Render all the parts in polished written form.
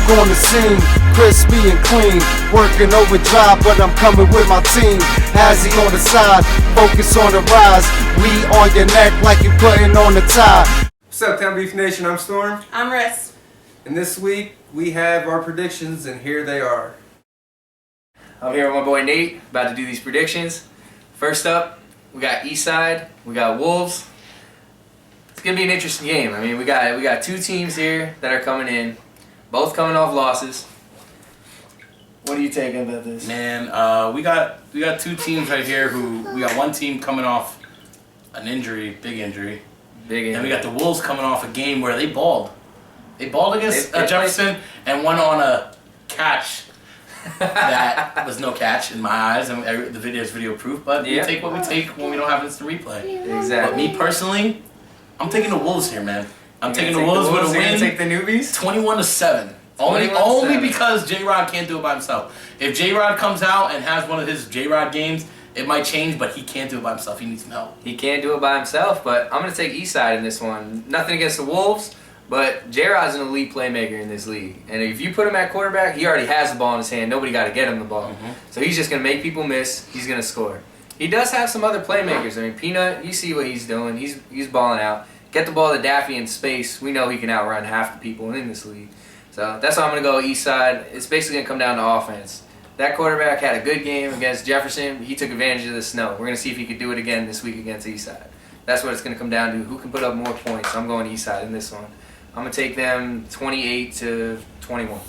Back on the scene, crispy and clean. Working overdrive, but I'm coming with my team. Hazzy on the side, focus on the rise. We on your neck like you putting on the tie. What's up, TownBeef Nation? I'm Storm. I'm Riss. And this week, we have our predictions, and here they are. I'm here with my boy Nate, about to do these predictions. First up, we got Eastside, we got Wolves. It's gonna be an interesting game. I mean, we got two teams here that are coming in, both coming off losses. What are you taking about this? Man, we got two teams right here who we got one team coming off an injury, big injury. And we got the Wolves coming off a game where they balled. They balled against Jefferson and won on a catch that was no catch in my eyes, and the video is video proof. But we take what we take when we don't have instant replay. Exactly. But me personally, I'm taking the Wolves here, man. I'm taking the Wolves with a win. Take the newbies. 21-7. Only because J-Rod can't do it by himself. If J-Rod comes out and has one of his J-Rod games, it might change, but he can't do it by himself. He needs some help. He can't do it by himself, but I'm going to take Eastside in this one. Nothing against the Wolves, but J-Rod's an elite playmaker in this league. And if you put him at quarterback, he already has the ball in his hand. Nobody got to get him the ball. So he's just going to make people miss. He's going to score. He does have some other playmakers. I mean, Peanut, you see what he's doing. He's balling out. Get the ball to Daffy in space. We know he can outrun half the people in this league. So that's why I'm going to go Eastside. It's basically going to come down to offense. That quarterback had a good game against Jefferson. He took advantage of the snow. We're going to see if he could do it again this week against Eastside. That's what it's going to come down to. Who can put up more points? I'm going Eastside in this one. I'm going to take them 28-21.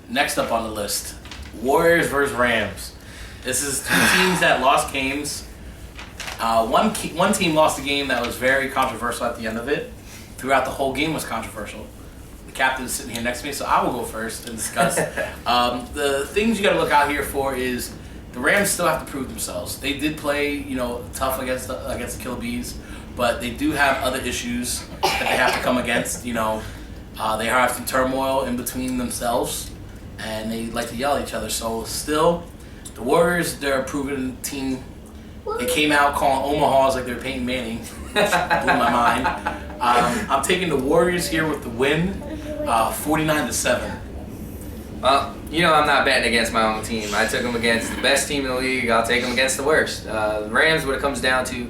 Next up on the list, Warriors versus Rams. This is two teams that lost games. One team lost a game that was very controversial at the end of it. Throughout the whole game was controversial. The captain is sitting here next to me, so I will go first and discuss. The things you got to look out here for is the Rams still have to prove themselves. They did play, tough against the Killer Bees, but they do have other issues that they have to come against. They have some turmoil in between themselves, and they like to yell at each other. So still, the Warriors, they're a proven team. They came out calling Omahas like they were Peyton Manning, which blew my mind. I'm taking the Warriors here with the win, 49-7. Well, I'm not betting against my own team. I took them against the best team in the league. I'll take them against the worst. The Rams, what it comes down to,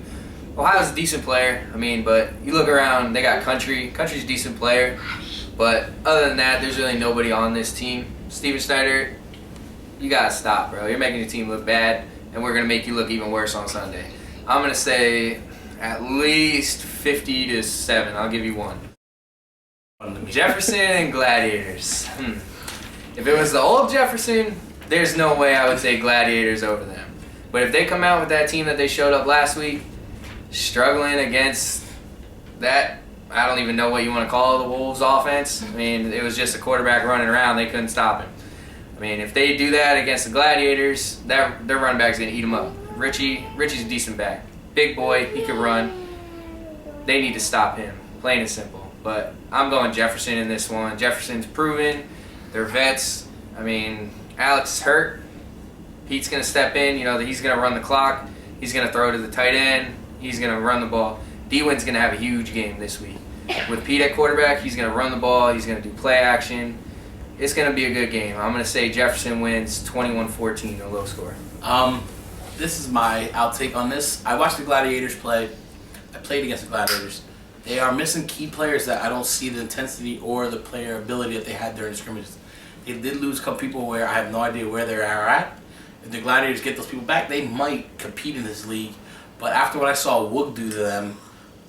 Ohio's a decent player. But you look around, they got Country. Country's a decent player. But other than that, there's really nobody on this team. Steven Snyder, you got to stop, bro. You're making your team look bad, and we're going to make you look even worse on Sunday. I'm going to say at least 50-7. I'll give you one. Jefferson and Gladiators. If it was the old Jefferson, there's no way I would say Gladiators over them. But if they come out with that team that they showed up last week, struggling against that, I don't even know what you want to call the Wolves offense. It was just a quarterback running around. They couldn't stop him. If they do that against the Gladiators, their running back's going to eat them up. Richie's a decent back. Big boy, he can run. They need to stop him, plain and simple. But I'm going Jefferson in this one. Jefferson's proven. They're vets. Alex is hurt. Pete's going to step in. He's going to run the clock. He's going to throw to the tight end. He's going to run the ball. D-Win's going to have a huge game this week. With Pete at quarterback, he's going to run the ball. He's going to do play action. It's going to be a good game. I'm going to say Jefferson wins 21-14, a low score. This is my outtake on this. I watched the Gladiators play. I played against the Gladiators. They are missing key players that I don't see the intensity or the player ability that they had during the scrimmages. They did lose a couple people where I have no idea where they are at. If the Gladiators get those people back, they might compete in this league. But after what I saw Woog do to them,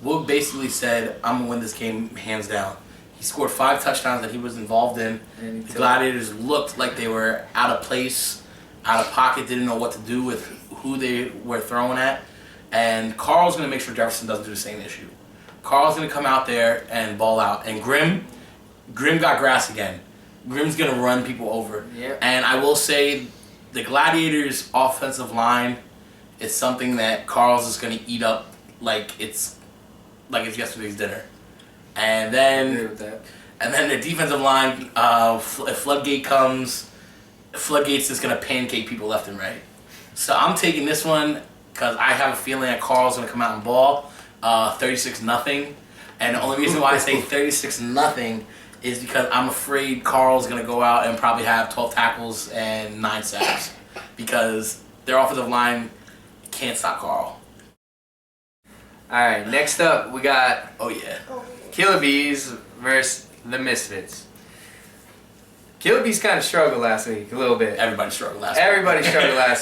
Woog basically said, I'm going to win this game hands down. He scored 5 touchdowns that he was involved in. The Gladiators looked like they were out of place, out of pocket, didn't know what to do with who they were throwing at. And Carl's going to make sure Jefferson doesn't do the same issue. Carl's going to come out there and ball out. And Grimm got grass again. Grimm's going to run people over. Yep. And I will say the Gladiators' offensive line is something that Carl's is going to eat up like it's yesterday's dinner. And then the defensive line, if Floodgate comes, Floodgate's just going to pancake people left and right. So I'm taking this one because I have a feeling that Carl's going to come out and ball 36-0. And the only reason why I say 36-0 is because I'm afraid Carl's going to go out and probably have 12 tackles and 9 sacks because their offensive line can't stop Carl. All right, next up we got Killer Bees versus the Misfits. Killer Bees kind of struggled last week a little bit. Everybody struggled last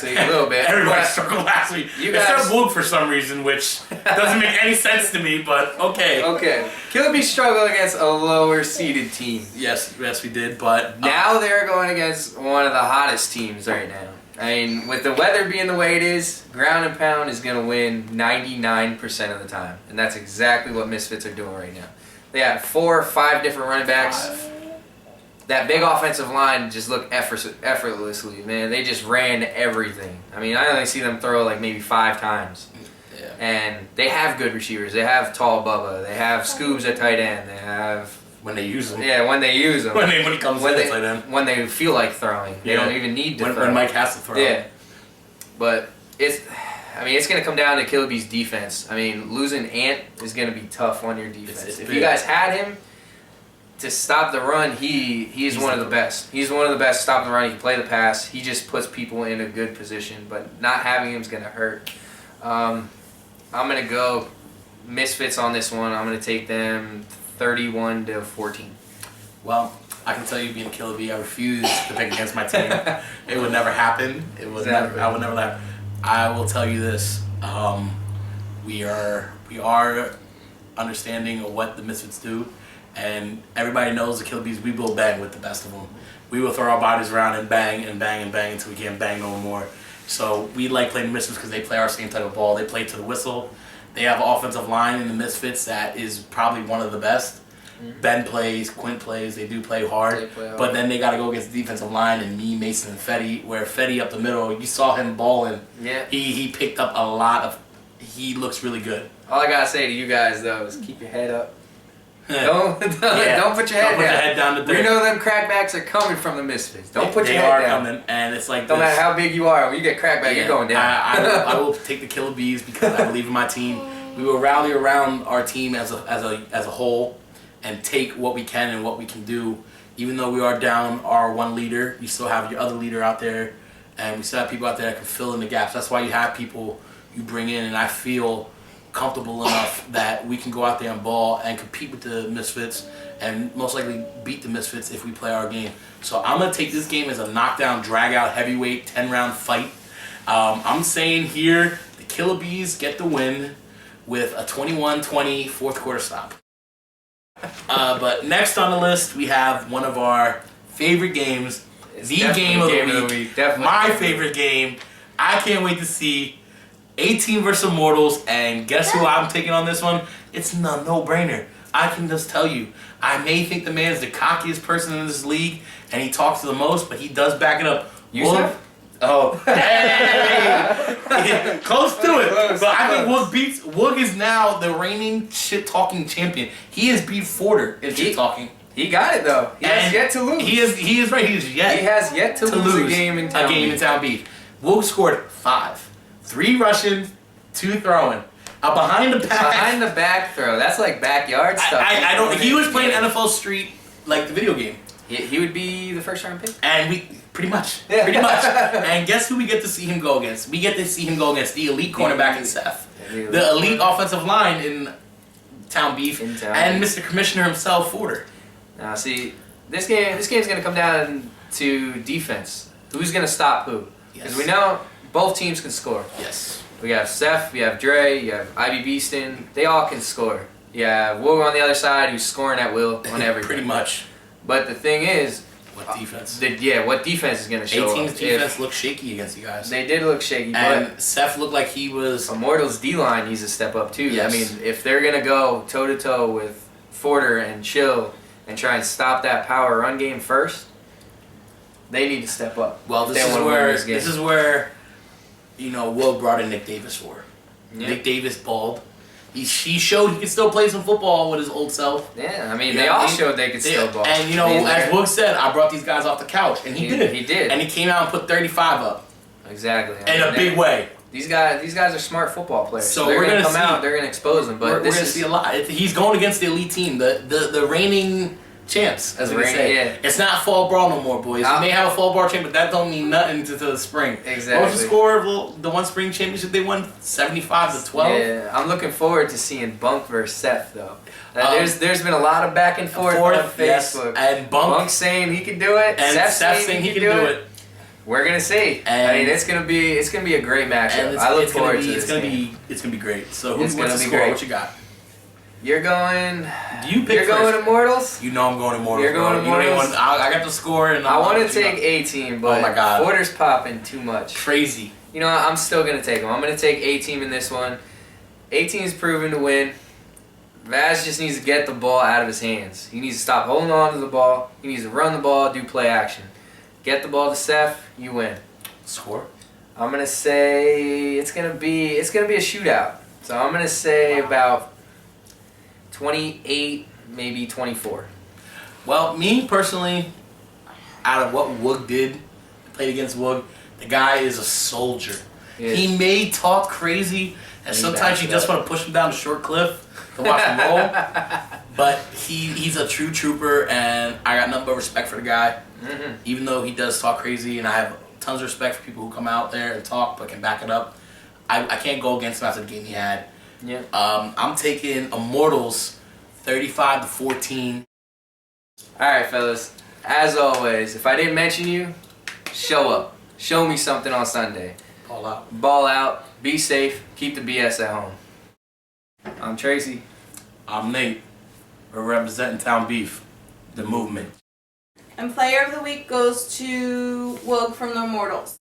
week a little bit. Everybody struggled last week. You guys, except Woog for some reason, which doesn't make any sense to me, but okay. Okay. Killer Bees struggled against a lower seeded team. Yes, we did, but now they're going against one of the hottest teams right now. I mean, with the weather being the way it is, ground and pound is going to win 99% of the time. And that's exactly what Misfits are doing right now. They have 4 or 5 different running backs. 5. That big offensive line just looked effortlessly, man. They just ran everything. I mean, I only see them throw like maybe 5 times. Yeah. And they have good receivers. They have Tall Bubba. They have Scoobs at tight end. They have... When they use them. Yeah, when they use them. when he comes in, it's like them. When they feel like throwing. They don't even need to throw. When Mike has to throw. Yeah. But it's going to come down to Killer Bee's defense. I mean, losing Ant is going to be tough on your defense. It's if big. you guys had him to stop the run, he's one of the best. He's one of the best stopping the run. He can play the pass. He just puts people in a good position. But not having him is going to hurt. I'm going to go Misfits on this one. I'm going to take them 31-14. Well, I can tell you, being a Killer Bee, I refuse to pick against my team. It would never happen. I would never let. I will tell you this: we are understanding of what the Misfits do, and everybody knows the Killer Bees. We will bang with the best of them. We will throw our bodies around and bang and bang and bang until we can't bang no more. So we like playing the Misfits because they play our same type of ball. They play to the whistle. They have an offensive line in the Misfits that is probably one of the best. Ben plays, Quint plays, they do play hard. But then they got to go against the defensive line and me, Mason, and Fetty, where Fetty up the middle, you saw him balling. Yeah. He picked up a lot of... He looks really good. All I got to say to you guys, though, is keep your head up. Don't put your head down. Don't put your head down to dirt. We know them crackbacks are coming from the Misfits. Don't put your head down. They down. are coming, and it's like no this. matter how big you are, when you get crackback, you're going down. I will take the Killer Bees because I believe in my team. We will rally around our team as a whole and take what we can and what we can do. Even though we are down our one leader, you still have your other leader out there, and we still have people out there that can fill in the gaps. That's why you have people you bring in, and I feel comfortable enough that we can go out there and ball and compete with the Misfits and most likely beat the Misfits if we play our game. So I'm going to take this game as a knockdown, drag-out, heavyweight, 10-round fight. I'm saying here the Killer Bees get the win with a 21-20 fourth quarter stop. But next on the list, we have one of our favorite games, the game of the week. Definitely. My favorite game. I can't wait to see 18 versus Immortals, and guess who I'm taking on this one? It's a no-brainer. I can just tell you, I may think the man's the cockiest person in this league, and he talks the most, but he does back it up. Yusuf? Oh, hey! Close to it. But I think Woog is now the reigning shit-talking champion. He has beat Forder in shit-talking. He got it, though. He has yet to lose. He is right. He has yet to lose a game in TownBeef. Woog scored 5. 3 rushing, 2 throwing. Behind the back throw. That's like backyard stuff. I don't. He was playing NFL Street like the video game. He would be the first round pick. And we pretty much. And guess who we get to see him go against? We get to see him go against the elite cornerback in Seth, the elite offensive line in TownBeef, and Mr. Commissioner himself, Forder. Now, see, this game's going to come down to defense. Who's going to stop who? Because we know both teams can score. Yes. We have Seth, we have Dre, you have Ivy Beeston. They all can score. You have Woog on the other side who's scoring at will on everything. Pretty much. But the thing is... What defense? What defense is going to show 18's up? defense looked shaky against you guys. They did look shaky, and but... Seth looked like he was... Immortals D-line needs to step up too. Yes. I mean, if they're going to go toe-to-toe with Forder and Chill and try and stop that power run game first, they need to step up. Well, this is where Will brought in Nick Davis for. Yeah. Nick Davis balled. He showed he could still play some football with his old self. Yeah, I mean, they all showed they could still ball. And, as Woog said, I brought these guys off the couch. And he did. He did. And he came out and put 35 up. Exactly. In a big way. These guys are smart football players. So they're we're going to come out, they're going to expose them. But we're going to see a lot. He's going against the elite team. The reigning champs, as we Ring, say. yeah. It's not fall brawl no more, boys. You may have a fall brawl champ, but that don't mean nothing until the spring. Exactly. What was the score of the one spring championship they won? 75-12. Yeah, I'm looking forward to seeing Bunk versus Seth though. There's been a lot of back and forth on Facebook. Yes. And Bunk saying he can do it, and Seth saying he can do it. We're gonna see. And I mean, it's gonna be a great matchup. I look forward to this. It's gonna be great. So what's the score? Great. What you got? You're going. You pick You're going Immortals. You know I'm going Immortals. You're going Immortals. I got the score, and I want to take 18, but oh my God. Porter's popping too much. Crazy. You know, I'm still gonna take him. I'm gonna take 18 in this one. 18's proven to win. Vaz just needs to get the ball out of his hands. He needs to stop holding on to the ball. He needs to run the ball, do play action. Get the ball to Seth, you win. Score? I'm gonna say it's gonna be a shootout. So I'm gonna say about 28, maybe 24. Well, me personally, out of what Woog did, played against Woog, the guy is a soldier. He may talk crazy, and sometimes you just want to push him down a short cliff to watch him roll. But he's a true trooper, and I got nothing but respect for the guy. Mm-hmm. Even though he does talk crazy, and I have tons of respect for people who come out there and talk but can back it up. I can't go against him after the game he had. Yeah. I'm taking Immortals 35-14. All right, fellas. As always, if I didn't mention you, show up. Show me something on Sunday. Ball out. Ball out. Be safe. Keep the BS at home. I'm Tracy. I'm Nate. We're representing Town Beef, the movement. And player of the week goes to Woog from the Immortals.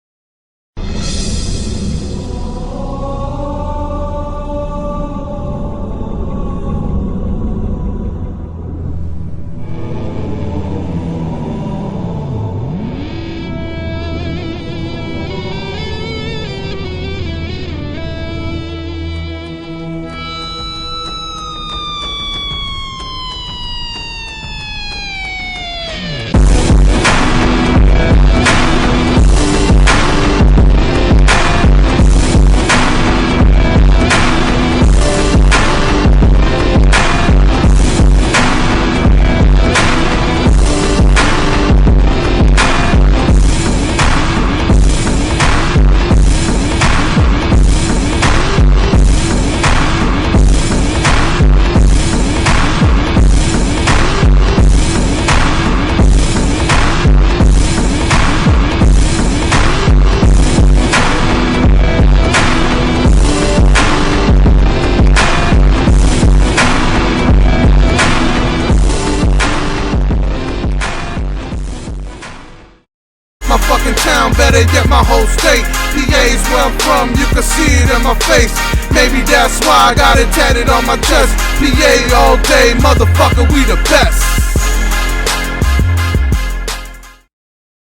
My fucking town, better yet my whole state. PA's where I'm from, you can see it in my face. Maybe that's why I got it tatted on my chest. PA all day, motherfucker, we the best.